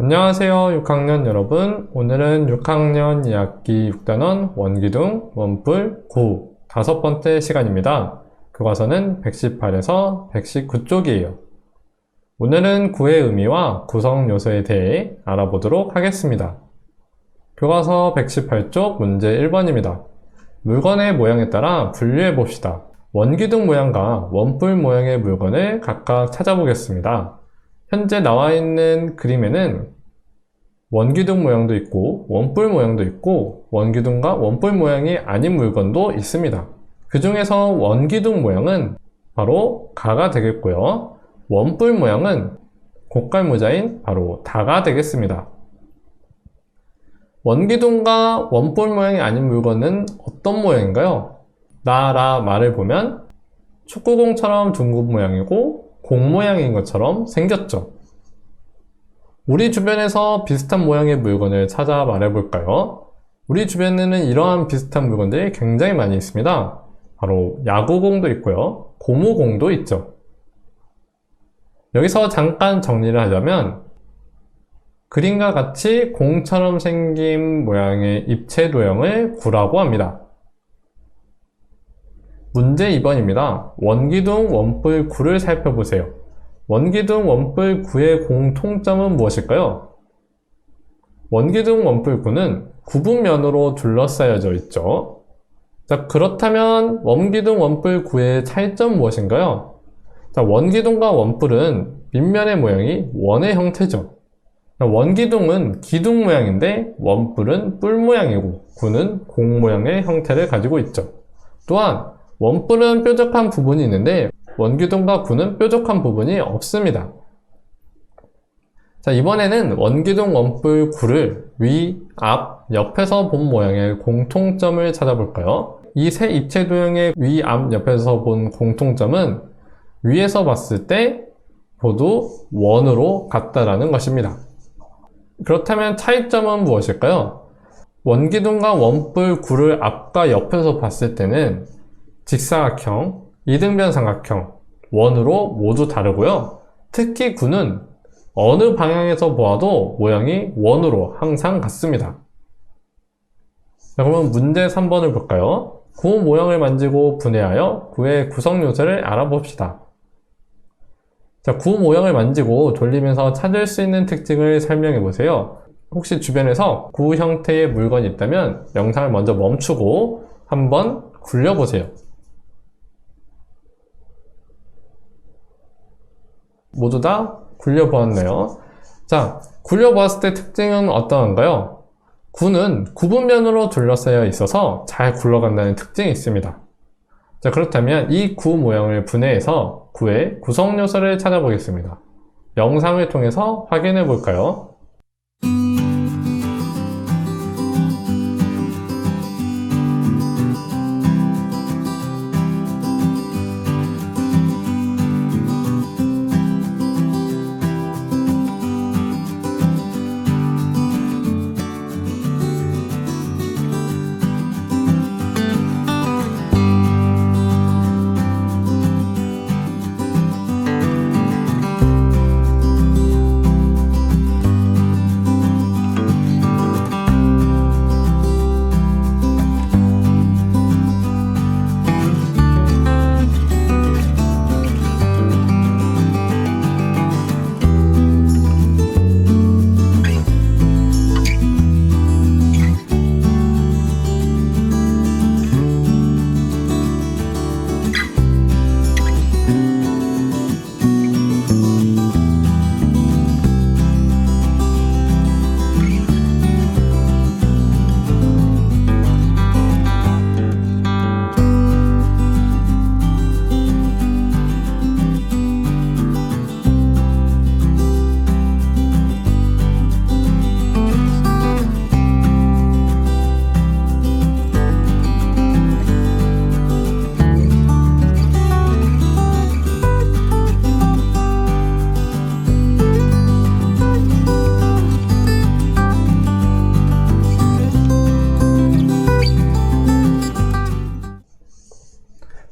안녕하세요 6학년 여러분. 오늘은 6학년 2학기 6단원 원기둥 원뿔 9 5번째 시간입니다. 교과서는 118에서 119쪽이에요. 오늘은 구의 의미와 구성 요소에 대해 알아보도록 하겠습니다. 교과서 118쪽 문제 1번입니다. 물건의 모양에 따라 분류해 봅시다. 원기둥 모양과 원뿔 모양의 물건을 각각 찾아보겠습니다. 현재 나와 있는 그림에는 원기둥 모양도 있고 원뿔 모양도 있고 원기둥과 원뿔 모양이 아닌 물건도 있습니다. 그 중에서 원기둥 모양은 바로 가가 되겠고요. 원뿔 모양은 고깔모자인 바로 다가 되겠습니다. 원기둥과 원뿔 모양이 아닌 물건은 어떤 모양인가요? 나라 말을 보면 축구공처럼 둥근 모양이고 공 모양인 것처럼 생겼죠. 우리 주변에서 비슷한 모양의 물건을 찾아 말해볼까요? 우리 주변에는 이러한 비슷한 물건들이 굉장히 많이 있습니다. 바로 야구공도 있고요. 고무공도 있죠. 여기서 잠깐 정리를 하자면 그림과 같이 공처럼 생긴 모양의 입체 도형을 구라고 합니다. 문제 2번입니다. 원기둥, 원뿔, 구를 살펴보세요. 원기둥, 원뿔, 구의 공통점은 무엇일까요? 원기둥, 원뿔, 구는 구분면으로 둘러싸여져 있죠. 자, 그렇다면 원기둥, 원뿔, 구의 차이점 무엇인가요? 자, 원기둥과 원뿔은 밑면의 모양이 원의 형태죠. 자, 원기둥은 기둥 모양인데 원뿔은 뿔 모양이고 구는 공 모양의 형태를 가지고 있죠. 또한 원뿔은 뾰족한 부분이 있는데 원기둥과 구는 뾰족한 부분이 없습니다. 자, 이번에는 원기둥, 원뿔, 구를 위, 앞, 옆에서 본 모양의 공통점을 찾아볼까요? 이 세 입체 도형의 위, 앞, 옆에서 본 공통점은 위에서 봤을 때 모두 원으로 같다라는 것입니다. 그렇다면 차이점은 무엇일까요? 원기둥과 원뿔, 구를 앞과 옆에서 봤을 때는 직사각형, 이등변 삼각형, 원으로 모두 다르고요. 특히 구는 어느 방향에서 보아도 모양이 원으로 항상 같습니다. 자, 그러면 문제 3번을 볼까요? 구 모양을 만지고 분해하여 구의 구성 요소를 알아봅시다. 자, 구 모양을 만지고 돌리면서 찾을 수 있는 특징을 설명해 보세요. 혹시 주변에서 구 형태의 물건이 있다면 영상을 먼저 멈추고 한번 굴려보세요. 모두 다 굴려보았네요. 자, 굴려보았을 때 특징은 어떠한가요? 구는 구분면으로 둘러싸여 있어서 잘 굴러간다는 특징이 있습니다. 자, 그렇다면 이 구 모양을 분해해서 구의 구성 요소를 찾아보겠습니다. 영상을 통해서 확인해 볼까요?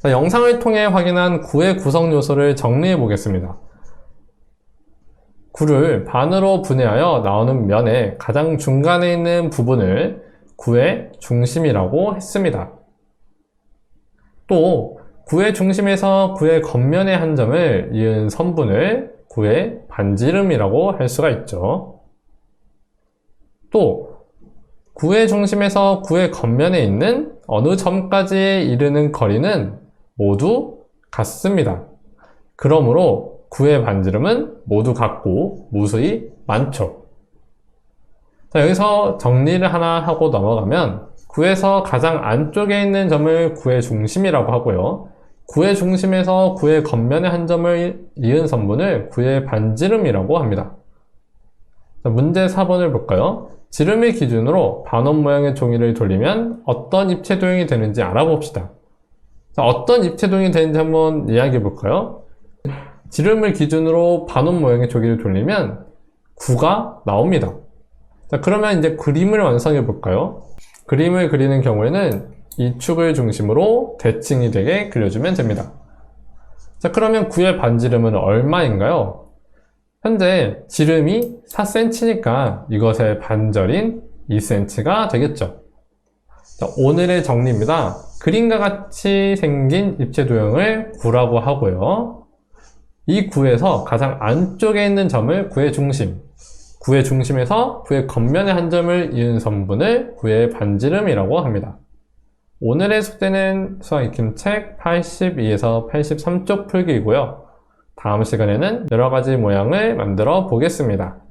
자, 영상을 통해 확인한 구의 구성 요소를 정리해 보겠습니다. 구를 반으로 분해하여 나오는 면의 가장 중간에 있는 부분을 구의 중심이라고 했습니다. 또 구의 중심에서 구의 겉면의 한 점을 이은 선분을 구의 반지름이라고 할 수가 있죠. 또 구의 중심에서 구의 겉면에 있는 어느 점까지 이르는 거리는 모두 같습니다. 그러므로 구의 반지름은 모두 같고 무수히 많죠. 자, 여기서 정리를 하나 하고 넘어가면 구에서 가장 안쪽에 있는 점을 구의 중심이라고 하고요. 구의 중심에서 구의 겉면의 한 점을 이은 선분을 구의 반지름이라고 합니다. 자, 문제 4번을 볼까요? 지름을 기준으로 반원 모양의 종이를 돌리면 어떤 입체 도형이 되는지 알아봅시다. 자, 어떤 입체 도형이 되는지 한번 이야기해 볼까요? 지름을 기준으로 반원 모양의 종이를 돌리면 구가 나옵니다. 자, 그러면 이제 그림을 완성해 볼까요? 그림을 그리는 경우에는 이 축을 중심으로 대칭이 되게 그려주면 됩니다. 자, 그러면 구의 반지름은 얼마인가요? 현재 지름이 4cm니까 이것의 반절인 2cm가 되겠죠. 자, 오늘의 정리입니다. 그림과 같이 생긴 입체 도형을 구라고 하고요. 이 구에서 가장 안쪽에 있는 점을 구의 중심, 구의 중심에서 구의 겉면의 한 점을 이은 선분을 구의 반지름이라고 합니다. 오늘의 숙제는 수학 익힘책 82에서 83쪽 풀기이고요. 다음 시간에는 여러 가지 모양을 만들어 보겠습니다.